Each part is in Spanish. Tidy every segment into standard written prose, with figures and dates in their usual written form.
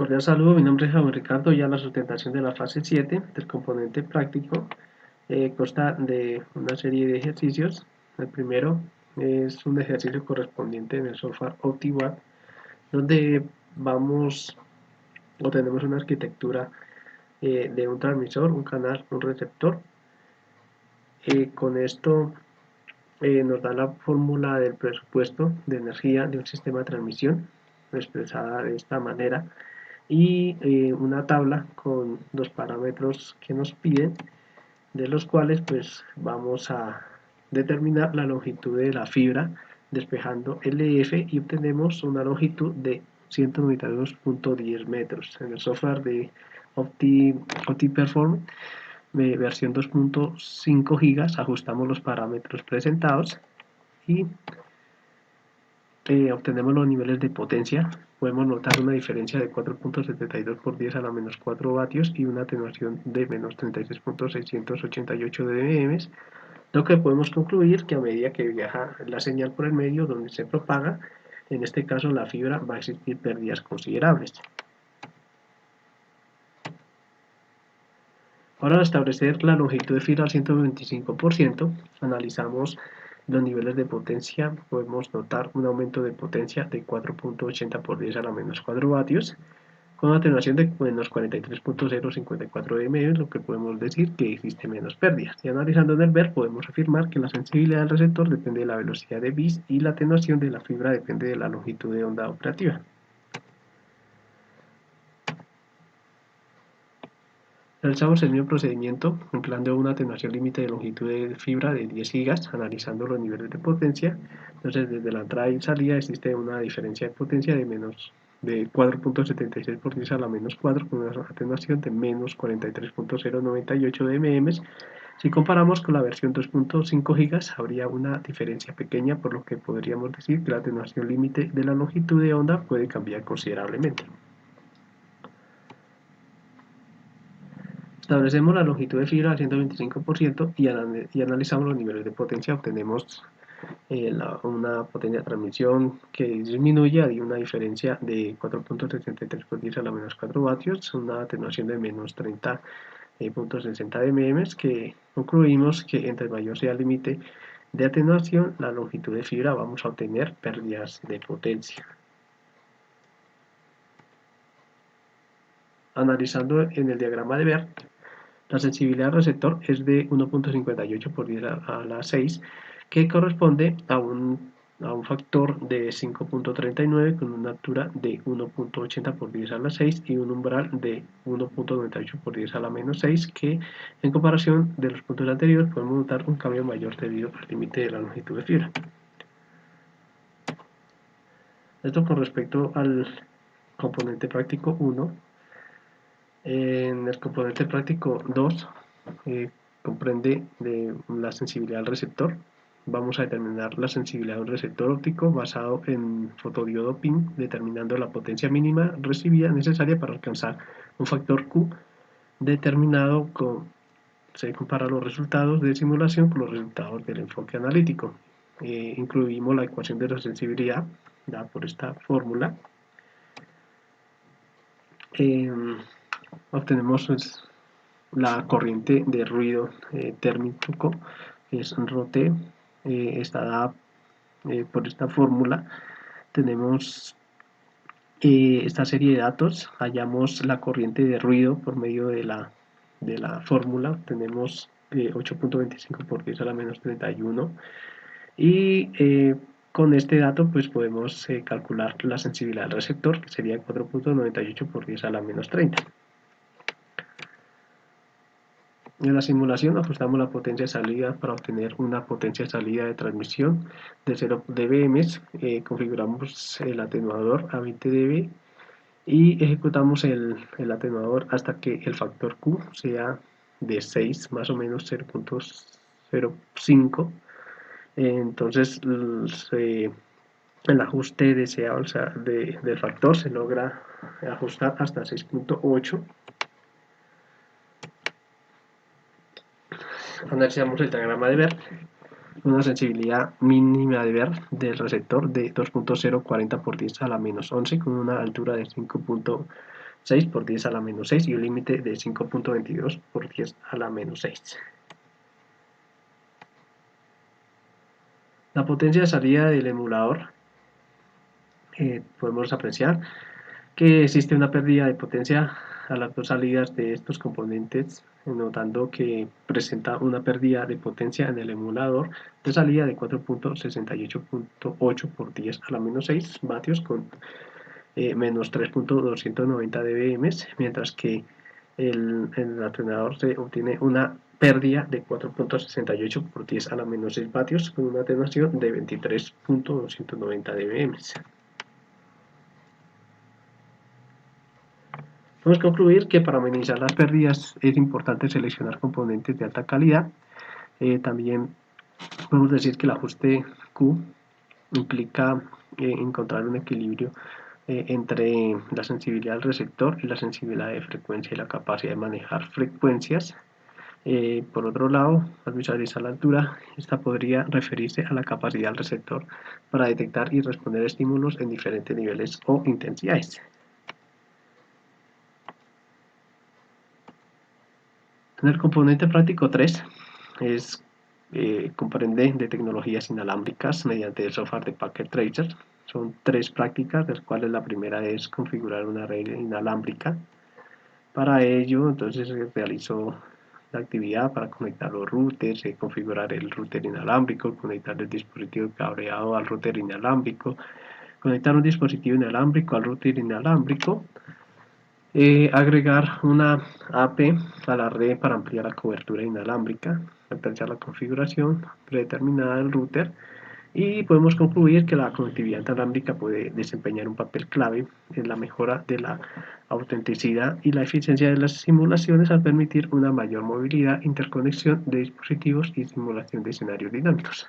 Cordial saludo, mi nombre es Juan Ricardo. Ya la sustentación de la fase 7 del componente práctico consta de una serie de ejercicios. El primero es un ejercicio correspondiente en el software OptiWAP, donde vamos o tenemos una arquitectura de un transmisor, un canal, un receptor. Con esto nos da la fórmula del presupuesto de energía de un sistema de transmisión, expresada de esta manera, y una tabla con los parámetros que nos piden, de los cuales pues vamos a determinar la longitud de la fibra despejando LF y obtenemos una longitud de 192.10 metros. En el software de OptiPerform versión 2.5 gigas ajustamos los parámetros presentados y obtenemos los niveles de potencia. Podemos notar una diferencia de 4.72 por 10 a la menos 4 vatios y una atenuación de menos 36.688 dBm, lo que podemos concluir que a medida que viaja la señal por el medio donde se propaga, en este caso la fibra, va a existir pérdidas considerables. Ahora, al establecer la longitud de fibra al 125%, analizamos los niveles de potencia. Podemos notar un aumento de potencia de 4.80 por 10 a la menos 4 vatios, con una atenuación de menos 43.054 dm, lo que podemos decir que existe menos pérdidas. Y analizando en el VER podemos afirmar que la sensibilidad del receptor depende de la velocidad de bits y la atenuación de la fibra depende de la longitud de onda operativa. Realizamos el mismo procedimiento empleando una atenuación límite de longitud de fibra de 10 gigas, analizando los niveles de potencia. Entonces, desde la entrada y salida existe una diferencia de potencia de 4.76 por 10 a la menos 4, con una atenuación de menos 43.098 dBm. Si comparamos con la versión 2.5 gigas, habría una diferencia pequeña, por lo que podríamos decir que la atenuación límite de la longitud de onda puede cambiar considerablemente. Establecemos la longitud de fibra al 125% y analizamos los niveles de potencia. Obtenemos una potencia de transmisión que disminuye, hay una diferencia de 4.73 por 10 a la menos 4 vatios, una atenuación de menos 30.60 dBm, que concluimos que entre mayor sea el límite de atenuación, la longitud de fibra, vamos a obtener pérdidas de potencia. Analizando en el diagrama de VER, la sensibilidad del receptor es de 1.58 por 10 a la 6, que corresponde a un factor de 5.39 con una altura de 1.80 por 10 a la 6 y un umbral de 1.98 por 10 a la menos 6, que en comparación de los puntos anteriores podemos notar un cambio mayor debido al límite de la longitud de fibra. Esto con respecto al componente práctico 1. En el componente práctico 2 comprende de la sensibilidad del receptor. Vamos a determinar la sensibilidad del receptor óptico basado en fotodiodo PIN, determinando la potencia mínima recibida necesaria para alcanzar un factor Q determinado se compara los resultados de simulación con los resultados del enfoque analítico. Incluimos la ecuación de la sensibilidad dada por esta fórmula. Obtenemos la corriente de ruido térmico, que es ROT, está dada por esta fórmula. Tenemos esta serie de datos, hallamos la corriente de ruido por medio de la fórmula. Tenemos 8.25 por 10 a la menos 31 y con este dato pues podemos calcular la sensibilidad del receptor, que sería 4.98 por 10 a la menos 30. En la simulación ajustamos la potencia de salida para obtener una potencia de salida de transmisión de 0 dBm, configuramos el atenuador a 20 dB y ejecutamos el atenuador hasta que el factor Q sea de 6, más o menos 0.05. Entonces el ajuste deseado, o sea, del factor se logra ajustar hasta 6.8. Analizamos el diagrama de VER, una sensibilidad mínima de VER del receptor de 2.040 por 10 a la menos 11 con una altura de 6 por 10 a la menos 6 y un límite de 5.22 por 10 a la menos 6. La potencia de salida del emulador, podemos apreciar que existe una pérdida de potencia a las dos salidas de estos componentes, notando que presenta una pérdida de potencia en el emulador de salida de 4.68.8 por 10 a la menos 6 vatios con menos 3.290 dBm, mientras que el alternador se obtiene una pérdida de 4.68 por 10 a la menos 6 vatios con una atenuación de 23.290 dBm. Podemos concluir que para minimizar las pérdidas es importante seleccionar componentes de alta calidad. También podemos decir que el ajuste Q implica encontrar un equilibrio entre la sensibilidad del receptor y la sensibilidad de frecuencia y la capacidad de manejar frecuencias. Por otro lado, al visualizar la altura, esta podría referirse a la capacidad del receptor para detectar y responder a estímulos en diferentes niveles o intensidades. En el componente práctico 3 comprende de tecnologías inalámbricas mediante el software de Packet Tracer. Son 3 prácticas, de las cuales la primera es configurar una red inalámbrica. Para ello, entonces se realizó la actividad para conectar los routers, configurar el router inalámbrico, conectar el dispositivo cableado al router inalámbrico, conectar un dispositivo inalámbrico al router inalámbrico, agregar una AP a la red para ampliar la cobertura inalámbrica, actualizar la configuración predeterminada del router y podemos concluir que la conectividad inalámbrica puede desempeñar un papel clave en la mejora de la autenticidad y la eficiencia de las simulaciones al permitir una mayor movilidad, interconexión de dispositivos y simulación de escenarios dinámicos.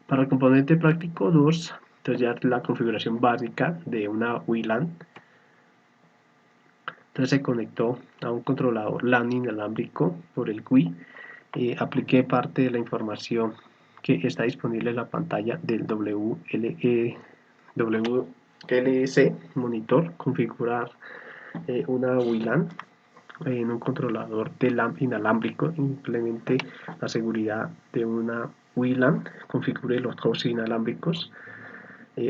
Para el componente práctico 2, entonces ya la configuración básica de una WLAN. Entonces se conectó a un controlador LAN inalámbrico por el GUI. Apliqué parte de la información que está disponible en la pantalla del WLC monitor, configurar una WLAN en un controlador de LAN inalámbrico, implemente la seguridad de una WLAN, configure los hosts inalámbricos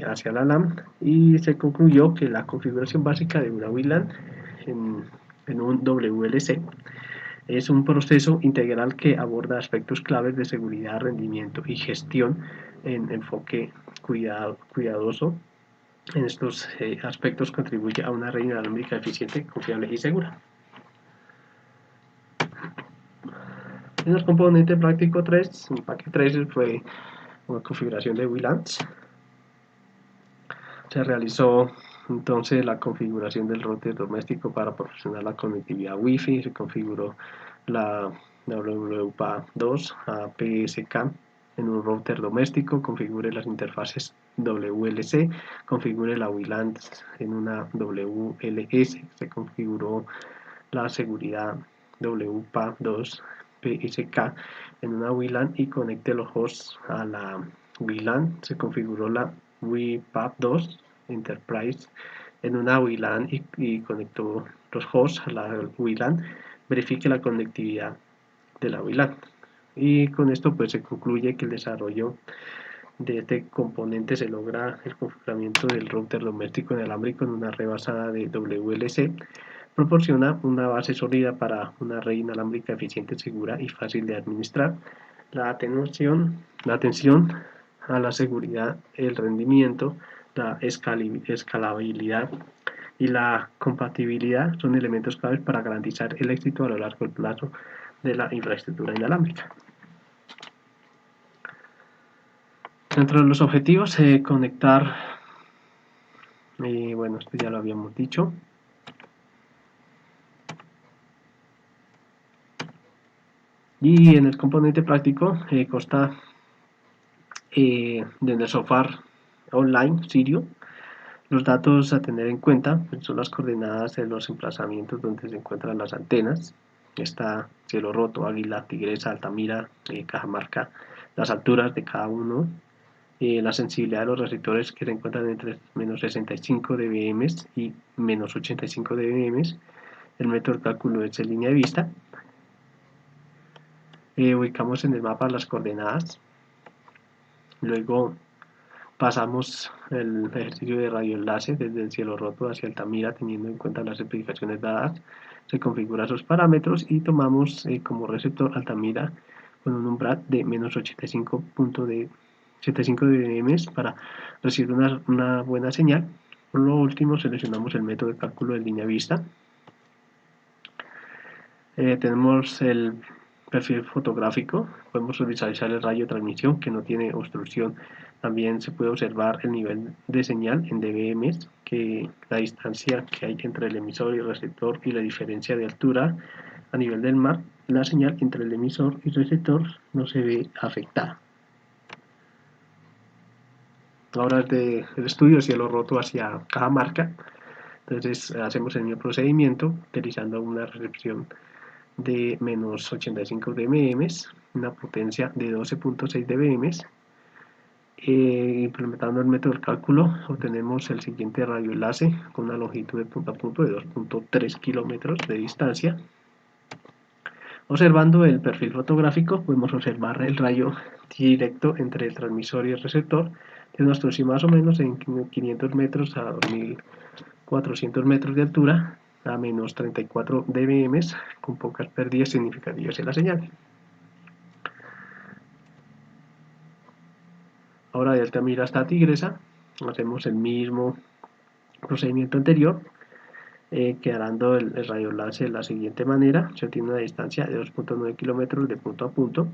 hacia la LAN y se concluyó que la configuración básica de una WLAN en un WLC es un proceso integral que aborda aspectos claves de seguridad, rendimiento y gestión en enfoque cuidadoso. En estos aspectos contribuye a una red inalámbrica eficiente, confiable y segura. En el componente práctico 3, el paquete 3 fue una configuración de WLANs. Se realizó entonces la configuración del router doméstico para proporcionar la conectividad Wi-Fi, se configuró la WPA2 a PSK en un router doméstico, configure las interfaces WLC, configure la WLAN en una WLS, se configuró la seguridad WPA2 PSK en una WLAN y conecte los hosts a la WLAN, se configuró la WPA2 Enterprise en una WLAN y conectó los hosts a la WLAN, verifique la conectividad de la WLAN. Y con esto pues se concluye que el desarrollo de este componente se logra el configuramiento del router doméstico inalámbrico en una red basada de WLC, proporciona una base sólida para una red inalámbrica eficiente, segura y fácil de administrar. La atención a la seguridad, el rendimiento, la escalabilidad y la compatibilidad son elementos claves para garantizar el éxito a lo largo del plazo de la infraestructura inalámbrica. Dentro de los objetivos, conectar, bueno, esto ya lo habíamos dicho. Y en el componente práctico consta del software online Sirio. Los datos a tener en cuenta son las coordenadas de los emplazamientos donde se encuentran las antenas. Está Cielo Roto, Águila, Tigresa, Altamira, Cajamarca, las alturas de cada uno, La sensibilidad de los receptores que se encuentran entre menos 65 dBm y menos 85 dBm. El método de cálculo es en línea de vista. Ubicamos en el mapa las coordenadas. Luego pasamos el ejercicio de radioenlace desde el cielo roto hacia Altamira, teniendo en cuenta las especificaciones dadas. Se configura sus parámetros y tomamos como receptor Altamira con un umbral de menos 85 dBm para recibir una buena señal. Por lo último, seleccionamos el método de cálculo de línea vista. Tenemos el perfil fotográfico, podemos visualizar el rayo de transmisión que no tiene obstrucción. También se puede observar el nivel de señal en dBm, que la distancia que hay entre el emisor y el receptor y la diferencia de altura a nivel del mar, la señal entre el emisor y el receptor no se ve afectada. Ahora del estudio cielo roto hacia Cajamarca, entonces hacemos el mismo procedimiento utilizando una recepción de menos 85 dBm, una potencia de 12.6 dBm. Implementando el método de cálculo obtenemos el siguiente radioenlace con una longitud de punto a punto de 2.3 kilómetros de distancia. Observando el perfil fotográfico podemos observar el rayo directo entre el transmisor y el receptor de una obstrucción más o menos en 500 metros a 2400 metros de altura a menos 34 dBm con pocas pérdidas significativas en la señal. Ahora de Altamira hasta Tigresa hacemos el mismo procedimiento anterior, quedando el radioenlace de la siguiente manera. Se obtiene una distancia de 2.9 kilómetros de punto a punto.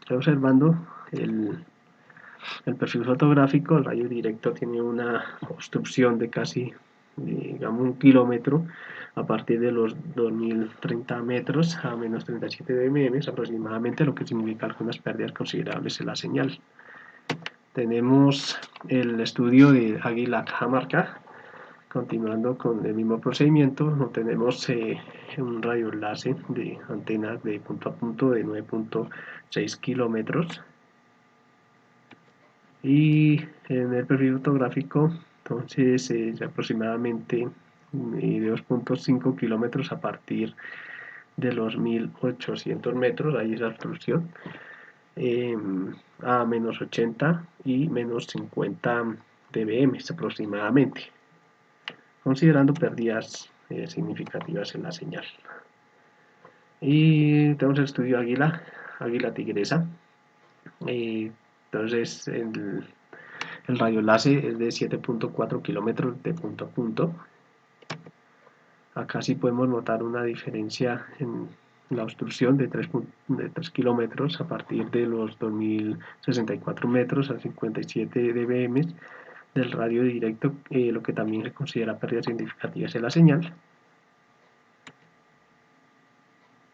Observando el perfil fotográfico, el rayo directo tiene una obstrucción de casi, digamos, 1 kilómetro a partir de los 2030 metros a menos 37 dBm aproximadamente, lo que significa algunas pérdidas considerables en la señal. Tenemos el estudio de Águila Cajamarca. Continuando con el mismo procedimiento, obtenemos un radioenlace de antenas de punto a punto de 9.6 kilómetros. Y en el perfil fotográfico, entonces aproximadamente de 2.5 kilómetros a partir de los 1800 metros, ahí es la obstrucción, a menos 80 y menos 50 dBm aproximadamente, considerando pérdidas significativas en la señal. Y tenemos el estudio Águila Tigresa. Entonces el radioenlace es de 7.4 kilómetros de punto a punto. Acá sí podemos notar una diferencia en la obstrucción de 3 kilómetros a partir de los 2064 metros a 57 dBm del radio directo, lo que también se considera pérdidas significativas en la señal.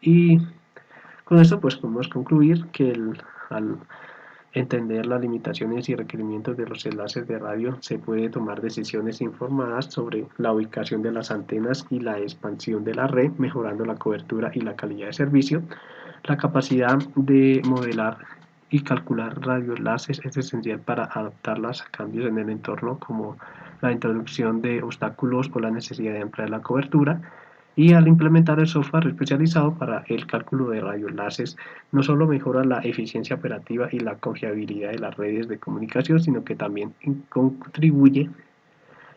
Y con esto pues podemos concluir que al entender las limitaciones y requerimientos de los enlaces de radio, se puede tomar decisiones informadas sobre la ubicación de las antenas y la expansión de la red, mejorando la cobertura y la calidad de servicio. La capacidad de modelar y calcular radioenlaces es esencial para adaptarlas a cambios en el entorno, como la introducción de obstáculos o la necesidad de ampliar la cobertura. Y al implementar el software especializado para el cálculo de radioenlaces, no solo mejora la eficiencia operativa y la confiabilidad de las redes de comunicación, sino que también contribuye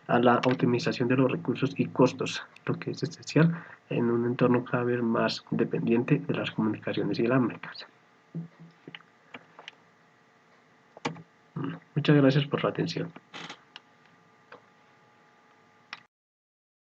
a la optimización de los recursos y costos, lo que es esencial en un entorno cada vez más dependiente de las comunicaciones inalámbricas. Muchas gracias por su atención.